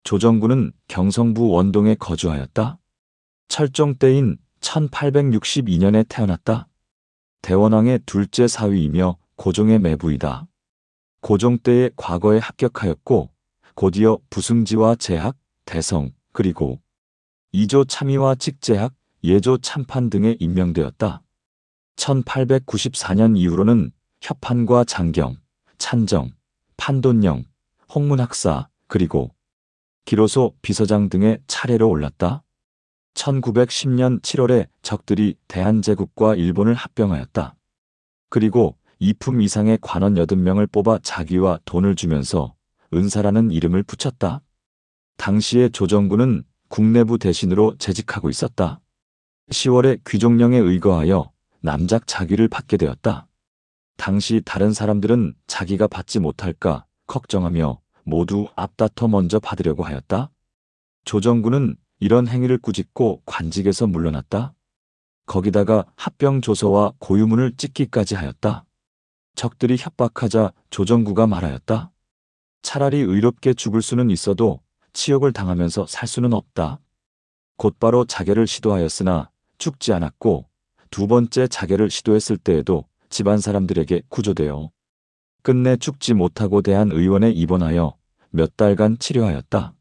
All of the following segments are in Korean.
조정구는 경성부 원동에 거주하였다. 철종 때인 1862년에 태어났다. 대원왕의 둘째 사위이며 고종의 매부이다. 고종 때의 과거에 합격하였고 곧이어 부승지와 제학, 대성, 그리고 이조 참의와 직제학, 예조 참판 등에 임명되었다. 1894년 이후로는 협판과 장경, 찬정, 판돈령, 홍문학사, 그리고 기로소 비서장 등의 차례로 올랐다. 1910년 7월에 적들이 대한제국과 일본을 합병하였다. 그리고 2품 이상의 관원 80명을 뽑아 자기와 돈을 주면서 은사라는 이름을 붙였다. 당시의 조정구는 국내부 대신으로 재직하고 있었다. 10월에 귀종령에 의거하여 남작 자귀를 받게 되었다. 당시 다른 사람들은 자기가 받지 못할까 걱정하며 모두 앞다퉈 먼저 받으려고 하였다. 조정구는 이런 행위를 꾸짖고 관직에서 물러났다. 거기다가 합병조서와 고유문을 찍기까지 하였다. 적들이 협박하자 조정구가 말하였다. 차라리 의롭게 죽을 수는 있어도 치욕을 당하면서 살 수는 없다. 곧바로 자결을 시도하였으나 죽지 않았고 두 번째 자결을 시도했을 때에도 집안 사람들에게 구조되어 끝내 죽지 못하고 대한의원에 입원하여 몇 달간 치료하였다.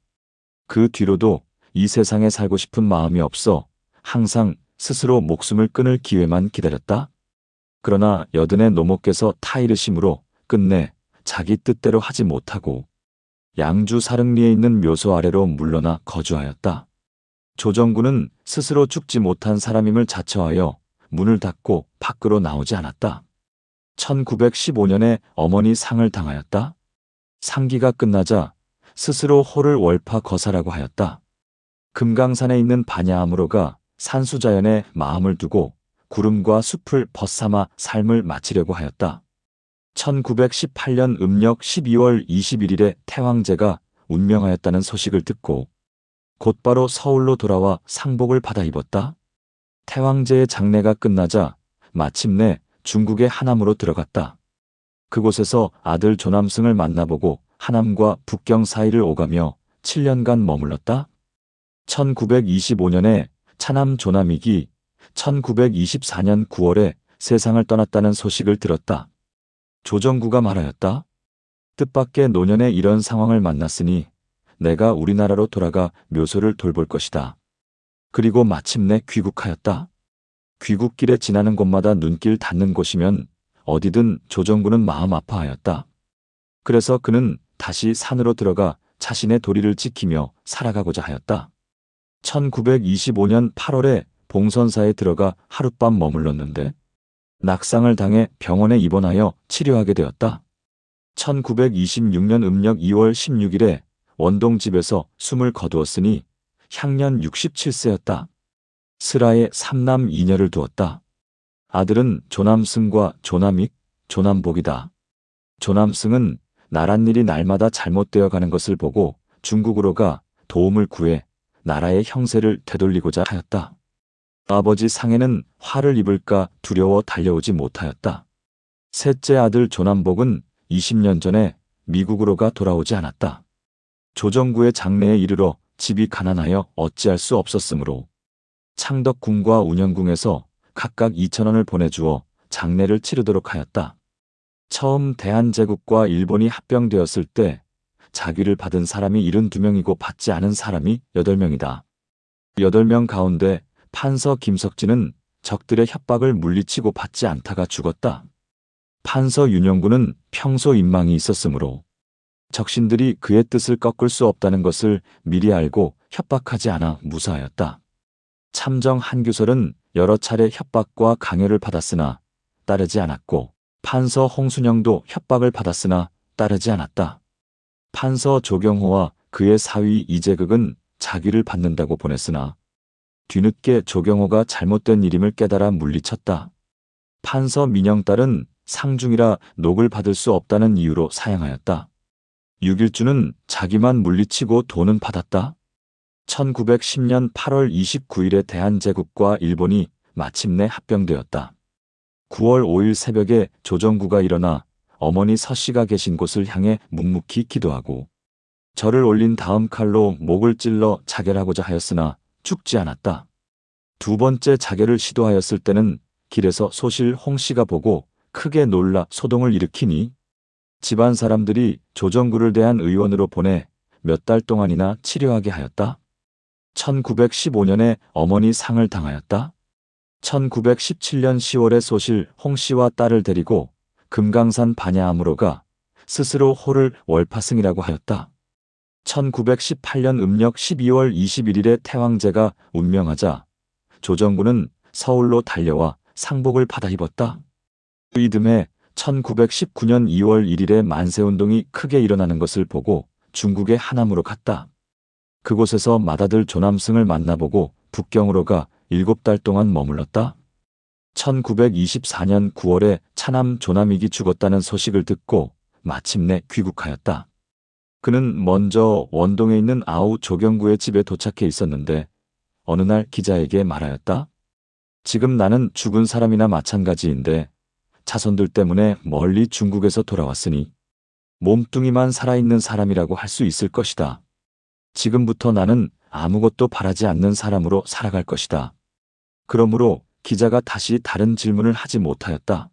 그 뒤로도 이 세상에 살고 싶은 마음이 없어 항상 스스로 목숨을 끊을 기회만 기다렸다. 그러나 여든의 노모께서 타이르심으로 끝내 자기 뜻대로 하지 못하고 양주 사릉리에 있는 묘소 아래로 물러나 거주하였다. 조정구는 스스로 죽지 못한 사람임을 자처하여 문을 닫고 밖으로 나오지 않았다. 1915년에 어머니 상을 당하였다. 상기가 끝나자 스스로 호를 월파 거사라고 하였다. 금강산에 있는 반야암으로가 산수자연에 마음을 두고 구름과 숲을 벗삼아 삶을 마치려고 하였다. 1918년 음력 12월 21일에 태왕제가 운명하였다는 소식을 듣고 곧바로 서울로 돌아와 상복을 받아 입었다. 태왕제의 장례가 끝나자 마침내 중국의 하남으로 들어갔다. 그곳에서 아들 조남승을 만나보고 하남과 북경 사이를 오가며 7년간 머물렀다. 1925년에 차남 조남익이 1924년 9월에 세상을 떠났다는 소식을 들었다. 조정구가 말하였다. 뜻밖의 노년에 이런 상황을 만났으니 내가 우리나라로 돌아가 묘소를 돌볼 것이다. 그리고 마침내 귀국하였다. 귀국길에 지나는 곳마다 눈길 닿는 곳이면 어디든 조정구는 마음 아파하였다. 그래서 그는 다시 산으로 들어가 자신의 도리를 지키며 살아가고자 하였다. 1925년 8월에 봉선사에 들어가 하룻밤 머물렀는데 낙상을 당해 병원에 입원하여 치료하게 되었다. 1926년 음력 2월 16일에 원동집에서 숨을 거두었으니 향년 67세였다. 슬하에 3남 2녀를 두었다. 아들은 조남승과 조남익, 조남복이다. 조남승은 나란 일이 날마다 잘못되어 가는 것을 보고 중국으로 가 도움을 구해 나라의 형세를 되돌리고자 하였다. 아버지 상에는 화를 입을까 두려워 달려오지 못하였다. 셋째 아들 조남복은 20년 전에 미국으로 가 돌아오지 않았다. 조정구의 장례에 이르러 집이 가난하여 어찌할 수 없었으므로 창덕궁과 운영궁에서 각각 2,000원을 보내주어 장례를 치르도록 하였다. 처음 대한제국과 일본이 합병되었을 때 자귀를 받은 사람이 72명이고 받지 않은 사람이 8명이다. 8명 가운데 판서 김석진은 적들의 협박을 물리치고 받지 않다가 죽었다. 판서 윤영구는 평소 인망이 있었으므로 적신들이 그의 뜻을 꺾을 수 없다는 것을 미리 알고 협박하지 않아 무사하였다. 참정 한규설은 여러 차례 협박과 강요를 받았으나 따르지 않았고 판서 홍순영도 협박을 받았으나 따르지 않았다. 판서 조경호와 그의 사위 이재극은 자귀를 받는다고 보냈으나 뒤늦게 조경호가 잘못된 일임을 깨달아 물리쳤다. 판서 민영딸은 상중이라 녹을 받을 수 없다는 이유로 사양하였다. 육일주는 자기만 물리치고 돈은 받았다. 1910년 8월 29일에 대한제국과 일본이 마침내 합병되었다. 9월 5일 새벽에 조정구가 일어나 어머니 서씨가 계신 곳을 향해 묵묵히 기도하고 절을 올린 다음 칼로 목을 찔러 자결하고자 하였으나 죽지 않았다. 두 번째 자결을 시도하였을 때는 길에서 소실 홍씨가 보고 크게 놀라 소동을 일으키니 집안 사람들이 조정구를 대한 의원으로 보내 몇 달 동안이나 치료하게 하였다. 1915년에 어머니 상을 당하였다. 1917년 10월에 소실 홍씨와 딸을 데리고 금강산 반야암으로 가 스스로 호를 월파승이라고 하였다. 1918년 음력 12월 21일에 태왕제가 운명하자 조정구는 서울로 달려와 상복을 받아 입었다. 그 이듬해 1919년 2월 1일에 만세운동이 크게 일어나는 것을 보고 중국의 하남으로 갔다. 그곳에서 맏아들 조남승을 만나보고 북경으로 가 7달 동안 머물렀다. 1924년 9월에 차남 조남익이 죽었다는 소식을 듣고 마침내 귀국하였다. 그는 먼저 원동에 있는 아우 조경구의 집에 도착해 있었는데 어느 날 기자에게 말하였다. 지금 나는 죽은 사람이나 마찬가지인데 자손들 때문에 멀리 중국에서 돌아왔으니 몸뚱이만 살아있는 사람이라고 할 수 있을 것이다. 지금부터 나는 아무것도 바라지 않는 사람으로 살아갈 것이다. 그러므로 기자가 다시 다른 질문을 하지 못하였다.